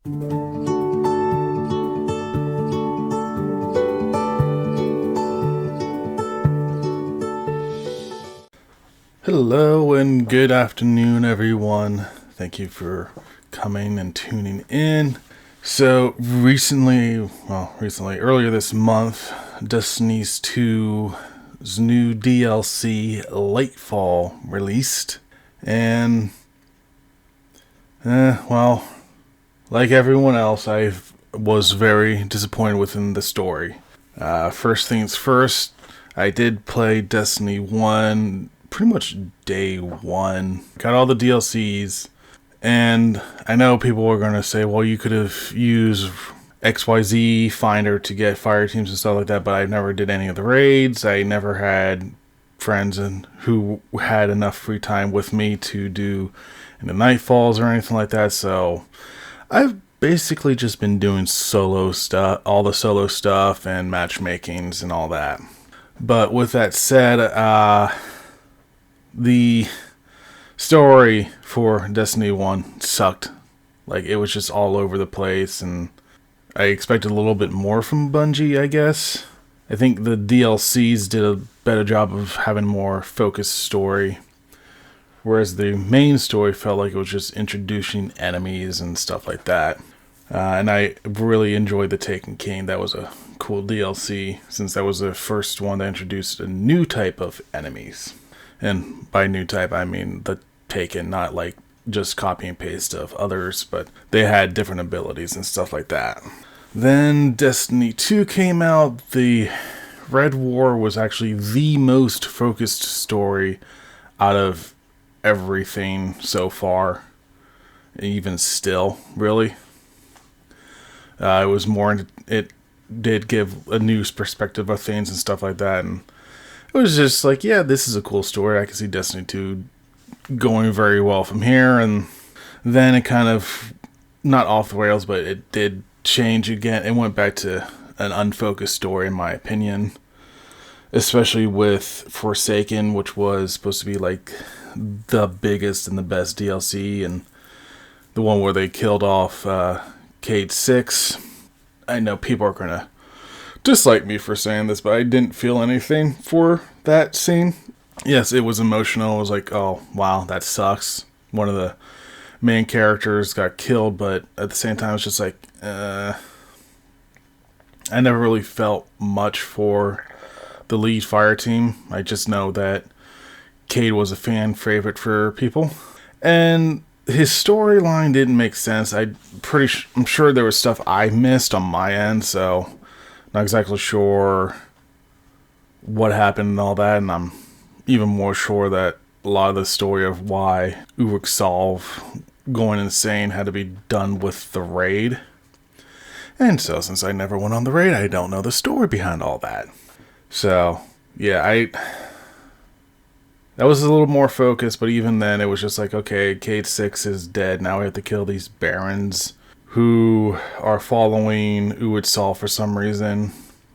Hello and good afternoon, everyone. Thank you for coming and tuning in. So earlier this month, Destiny 2's new DLC, Lightfall, released. And, like everyone else, I was very disappointed within the story. First things first, I did play Destiny 1 pretty much day one. Got all the DLCs, and I know people are going to say, well, you could have used XYZ Finder to get fire teams and stuff like that, but I never did any of the raids. I never had friends who had enough free time with me to do the Nightfalls or anything like that, so I've basically just been doing solo stuff, all the solo stuff and matchmakings and all that. But with that said, the story for Destiny 1 sucked. Like, it was just all over the place, and I expected a little bit more from Bungie, I guess. I think the DLCs did a better job of having more focused story, whereas the main story felt like it was just introducing enemies and stuff like that. And I really enjoyed the Taken King. That was a cool DLC, since that was the first one that introduced a new type of enemies. And by new type, I mean the Taken, not like just copy and paste of others, but they had different abilities and stuff like that. Then Destiny 2 came out. The Red War was actually the most focused story out of everything so far, even still, really. It was more, it did give a new perspective of things and stuff like that, and it was just like, yeah, this is a cool story. I can see Destiny 2 going very well from here. And then it kind of, not off the rails, but it did change again. It went back to an unfocused story, in my opinion. Especially with Forsaken, which was supposed to be like the biggest and the best DLC. And the one where they killed off Cade 6. I know people are going to dislike me for saying this, but I didn't feel anything for that scene. Yes, it was emotional. It was like, oh, wow, that sucks. One of the main characters got killed, but at the same time, it's just like, I never really felt much for the lead fire team. I just know that Cade was a fan favorite for people. And his storyline didn't make sense. I'm sure there was stuff I missed on my end, so not exactly sure what happened and all that, and I'm even more sure that a lot of the story of why Uruk Solve going insane had to be done with the raid. And so, since I never went on the raid, I don't know the story behind all that. So, yeah, that was a little more focused, but even then, it was just like, okay, Cade 6 is dead, now we have to kill these barons who are following Uwitsal for some reason.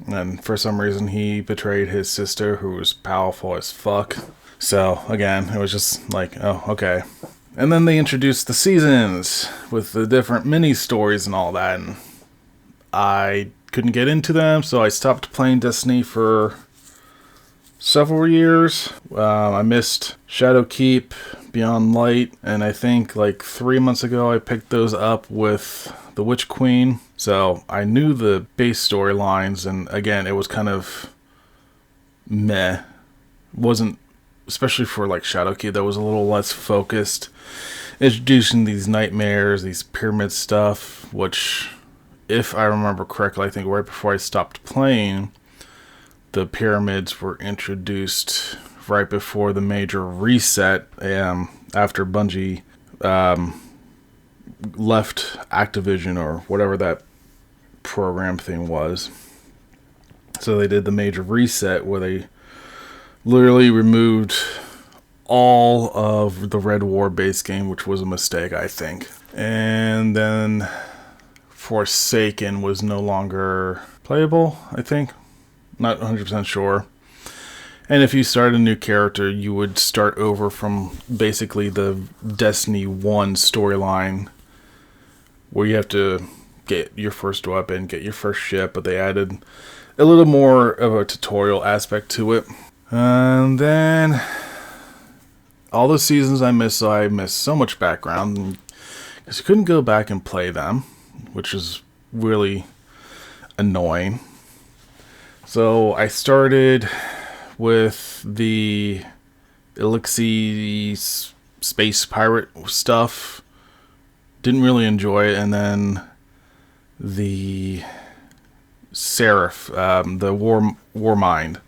And for some reason, he betrayed his sister, who was powerful as fuck. So, again, it was just like, oh, okay. And then they introduced the seasons with the different mini-stories and all that. And I couldn't get into them, so I stopped playing Destiny for several years. I missed Shadowkeep, Beyond Light, and I think like 3 months ago I picked those up with the Witch Queen. So I knew the base storylines, and again, it was kind of meh. Wasn't, especially for like Shadowkeep, that was a little less focused. Introducing these nightmares, these pyramid stuff, which, if I remember correctly, I think right before I stopped playing, the pyramids were introduced right before the major reset, after Bungie left Activision or whatever that program thing was. So they did the major reset where they literally removed all of the Red War base game, which was a mistake, I think. And then Forsaken was no longer playable, I think. Not 100% sure. And if you start a new character, you would start over from basically the Destiny 1 storyline, where you have to get your first weapon, get your first ship, but they added a little more of a tutorial aspect to it. And then all the seasons I missed so much background because I couldn't go back and play them, which is really annoying. So I started with the Elixir space pirate stuff. Didn't really enjoy it, and then the Seraph, the War Mind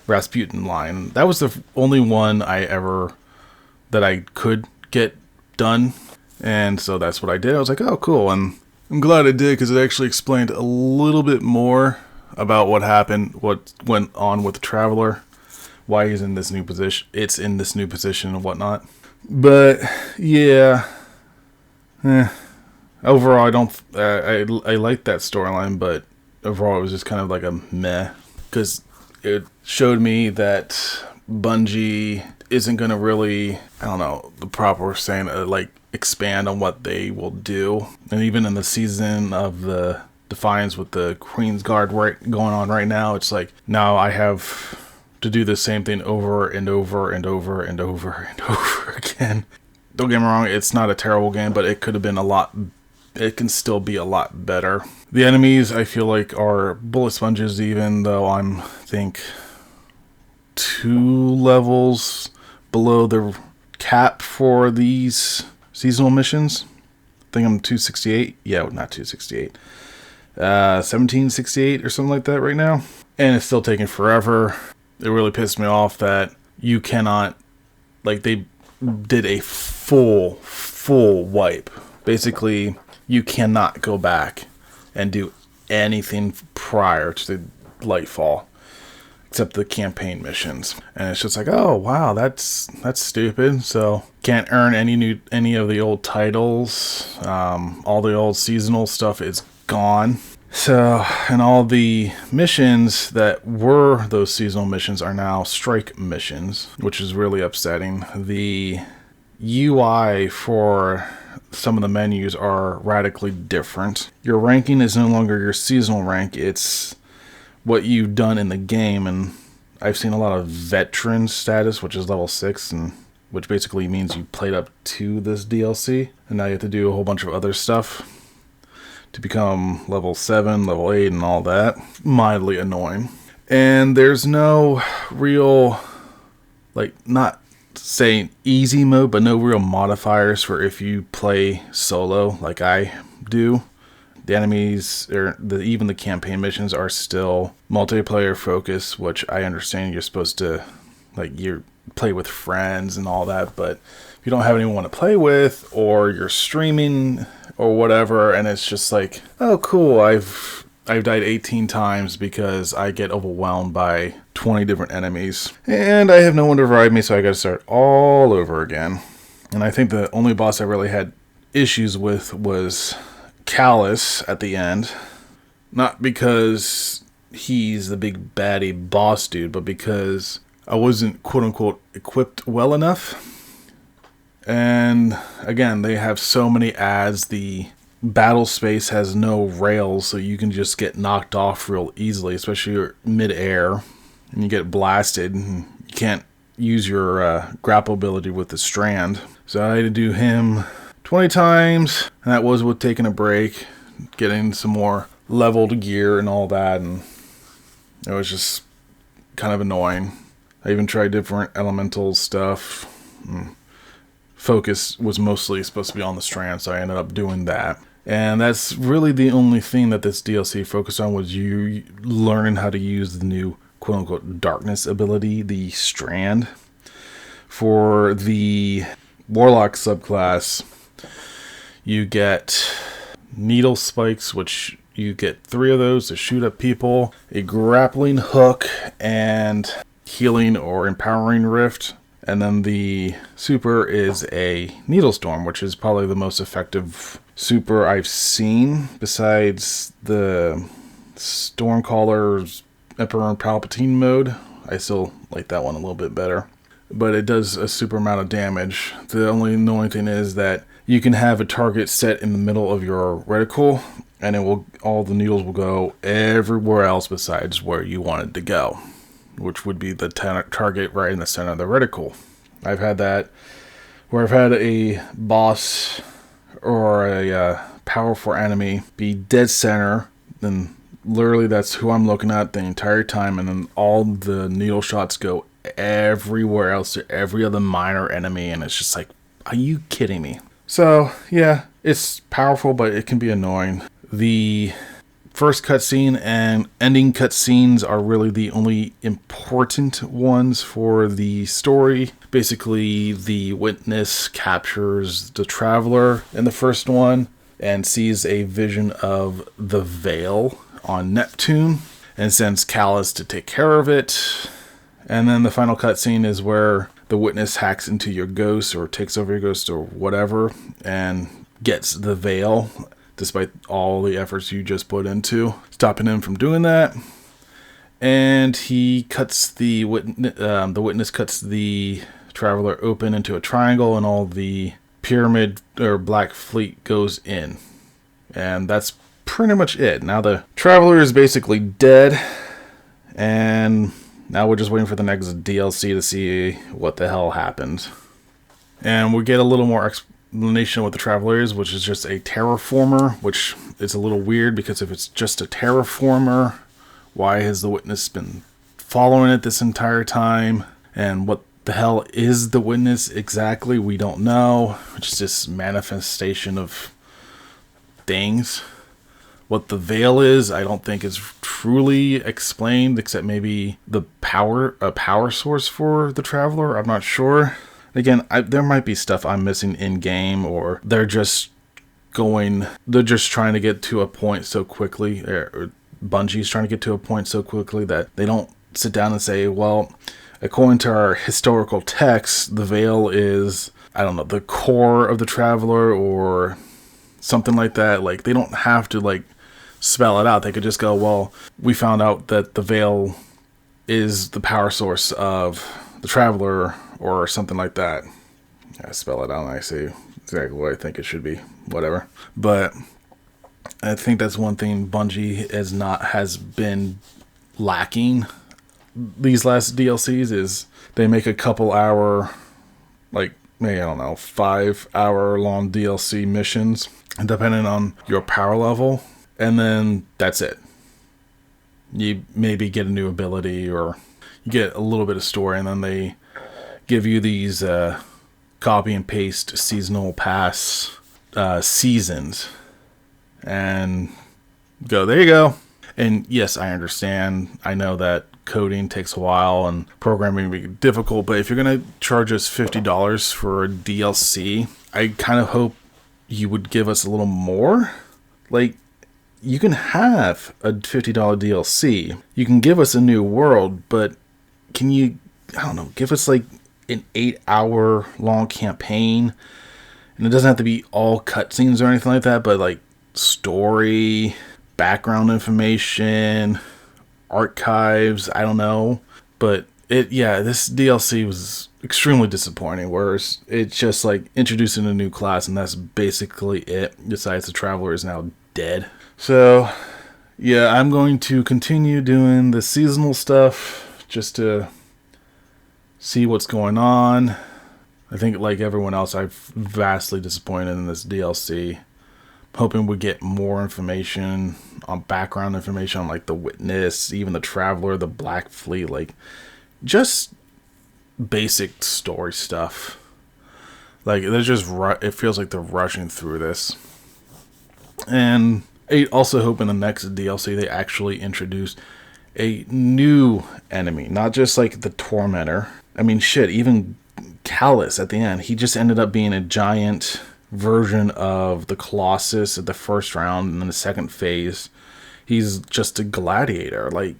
Rasputin line. That was the only one that I could get done, and so that's what I did. I was like, oh, cool, and I'm glad I did because it actually explained a little bit more about what happened, what went on with the Traveler, why he's in this new position. It's in this new position and whatnot. But yeah, overall, I don't. I liked that storyline, but overall, it was just kind of like a meh because it showed me that Bungie isn't going to really, I don't know, the proper saying, like expand on what they will do. And even in the season of the Defiance with the Queen's Guard going on right now, it's like now I have to do the same thing over and over and over and over and over again. Don't get me wrong, it's not a terrible game, but it could have been it can still be a lot better. The enemies, I feel like, are bullet sponges, even though I think 2 levels below the cap for these seasonal missions. I think I'm 268. Yeah, not 268. 1768 or something like that right now. And it's still taking forever. It really pissed me off that you cannot, like, they did a full wipe. Basically, you cannot go back and do anything prior to the Lightfall except the campaign missions. And it's just like, oh wow, that's stupid. So can't earn any of the old titles. All the old seasonal stuff is gone. So, and all the missions that were those seasonal missions are now strike missions, which is really upsetting. The UI for some of the menus are radically different. Your ranking is no longer your seasonal rank, it's what you've done in the game, and I've seen a lot of veteran status, which is level 6, and which basically means you played up to this DLC, and now you have to do a whole bunch of other stuff to become level 7, level 8, and all that. Mildly annoying. And there's no real, like, not saying easy mode, but no real modifiers for if you play solo like I do. The enemies, even the campaign missions, are still multiplayer focused, which I understand you're supposed to, like, you play with friends and all that, but if you don't have anyone to play with, or you're streaming or whatever, and it's just like, oh cool, I've died 18 times because I get overwhelmed by 20 different enemies, and I have no one to revive me, so I gotta start all over again. And I think the only boss I really had issues with was Callus at the end. Not because he's the big baddie boss dude, but because I wasn't quote-unquote equipped well enough. And again, they have so many ads. The battle space has no rails, so you can just get knocked off real easily, especially mid-air, and you get blasted, and you can't use your grapple ability with the strand. So I had to do him 20 times, and that was with taking a break, getting some more leveled gear and all that, and it was just kind of annoying. I even tried different elemental stuff. Focus was mostly supposed to be on the strand, so I ended up doing that. And that's really the only thing that this DLC focused on, was you learning how to use the new quote-unquote darkness ability, the strand. For the Warlock subclass, you get needle spikes, which you get 3 of those to shoot at people, a grappling hook, and healing or empowering rift. And then the super is a needle storm, which is probably the most effective super I've seen besides the Stormcaller's Emperor Palpatine mode. I still like that one a little bit better, but it does a super amount of damage. The only annoying thing is that you can have a target set in the middle of your reticle, and all the needles will go everywhere else besides where you want it to go, which would be the target right in the center of the reticle. I've had that where I've had a boss or a powerful enemy be dead center, then literally that's who I'm looking at the entire time, and then all the needle shots go everywhere else to every other minor enemy, and it's just like, are you kidding me? So yeah, it's powerful, but it can be annoying. The first cutscene and ending cutscenes are really the only important ones for the story. Basically, the witness captures the traveler in the first one and sees a vision of the Veil on Neptune and sends Callus to take care of it. And then the final cutscene is where the witness hacks into your ghost or takes over your ghost or whatever and gets the Veil, despite all the efforts you just put into stopping him from doing that. And he cuts the witness cuts the traveler open into a triangle, and all the pyramid or black fleet goes in. And that's pretty much it. Now the traveler is basically dead, and now we're just waiting for the next DLC to see what the hell happened. And we get a little more explanation of what the traveler is, which is just a terraformer, which is a little weird because if it's just a terraformer, why has the witness been following it this entire time? And what the hell is the witness exactly? We don't know. It's just manifestation of things. What the Veil is, I don't think is truly explained, except maybe a power source for the traveler. I'm not sure. Again, there might be stuff I'm missing in game, or they're just trying to get to a point so quickly, or Bungie's trying to get to a point so quickly that they don't sit down and say, well, according to our historical text, the Veil is, I don't know, the core of the traveler or something like that. Like, they don't have to like spell it out. They could just go, well, we found out that the Veil is the power source of the traveler or something like that. I spell it out and I say exactly what I think it should be. Whatever. But I think that's one thing Bungie has been lacking these last DLCs is they make a couple hour, like, maybe, I don't know, 5 hour long DLC missions, depending on your power level, and then that's it. You maybe get a new ability or you get a little bit of story, and then they give you these copy and paste seasonal pass seasons and go, there you go. And yes, I understand. I know that coding takes a while and programming can be difficult, but if you're going to charge us $50 for a DLC, I kind of hope you would give us a little more. Like, you can have a $50 DLC. You can give us a new world, but can you, I don't know, give us like an 8-hour long campaign? And it doesn't have to be all cutscenes or anything like that, but like story, background information, archives, I don't know. But this DLC was extremely disappointing, whereas it's just like introducing a new class and that's basically it. Besides, the Traveler is now dead. So yeah, I'm going to continue doing the seasonal stuff just to see what's going on. I think, like everyone else, I'm vastly disappointed in this DLC. Hoping we get more information on background information on like the witness, even the Traveler, the Black Fleet, like just basic story stuff. Like they're just it feels like they're rushing through this. And I also hope in the next DLC they actually introduce a new enemy, not just like the Tormentor. I mean, shit, even Callus at the end, he just ended up being a giant version of the Colossus at the first round, and then the second phase he's just a gladiator. Like,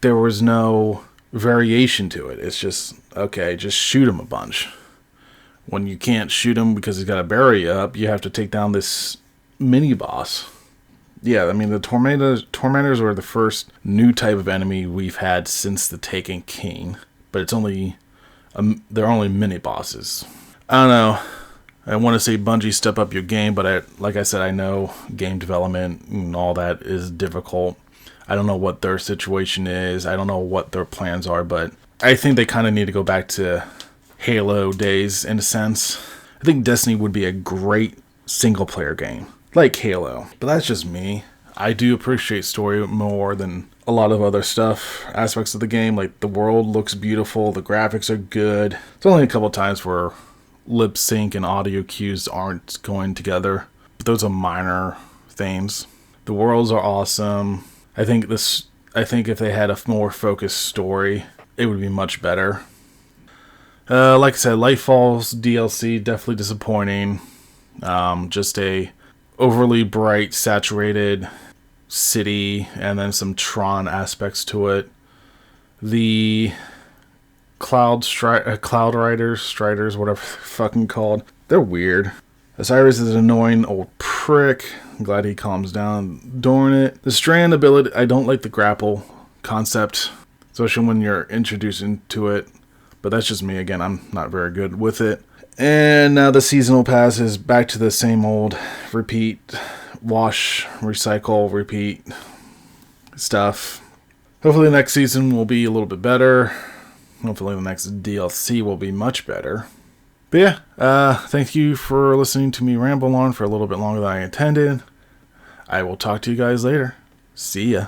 there was no variation to it. It's just, okay, just shoot him a bunch. When you can't shoot him because he's got to bury you up, you have to take down this mini boss. Yeah, I mean, the tormentors were the first new type of enemy we've had since the Taken King, but it's only they're only mini bosses. I don't know. I want to say Bungie, step up your game, but like I said, I know game development and all that is difficult. I don't know what their situation is. I don't know what their plans are, but I think they kind of need to go back to Halo days in a sense. I think Destiny would be a great single player game, like Halo, but that's just me. I do appreciate story more than a lot of other aspects of the game. Like, the world looks beautiful, the graphics are good. There's only a couple times where lip sync and audio cues aren't going together, but those are minor things. The worlds are awesome. I think if they had a more focused story, it would be much better. Like I said, Lightfall's DLC definitely disappointing. Just a overly bright, saturated city, and then some Tron aspects to it. The Cloud Riders, whatever they're fucking called, they're weird. Osiris is an annoying old prick. I'm glad he calms down during it. The Strand ability, I don't like the grapple concept, especially when you're introduced into it. But that's just me. Again, I'm not very good with it. And now the seasonal pass is back to the same old repeat, wash, recycle, repeat stuff. Hopefully the next season will be a little bit better. Hopefully the next DLC will be much better. But yeah, thank you for listening to me ramble on for a little bit longer than I intended. I will talk to you guys later. See ya.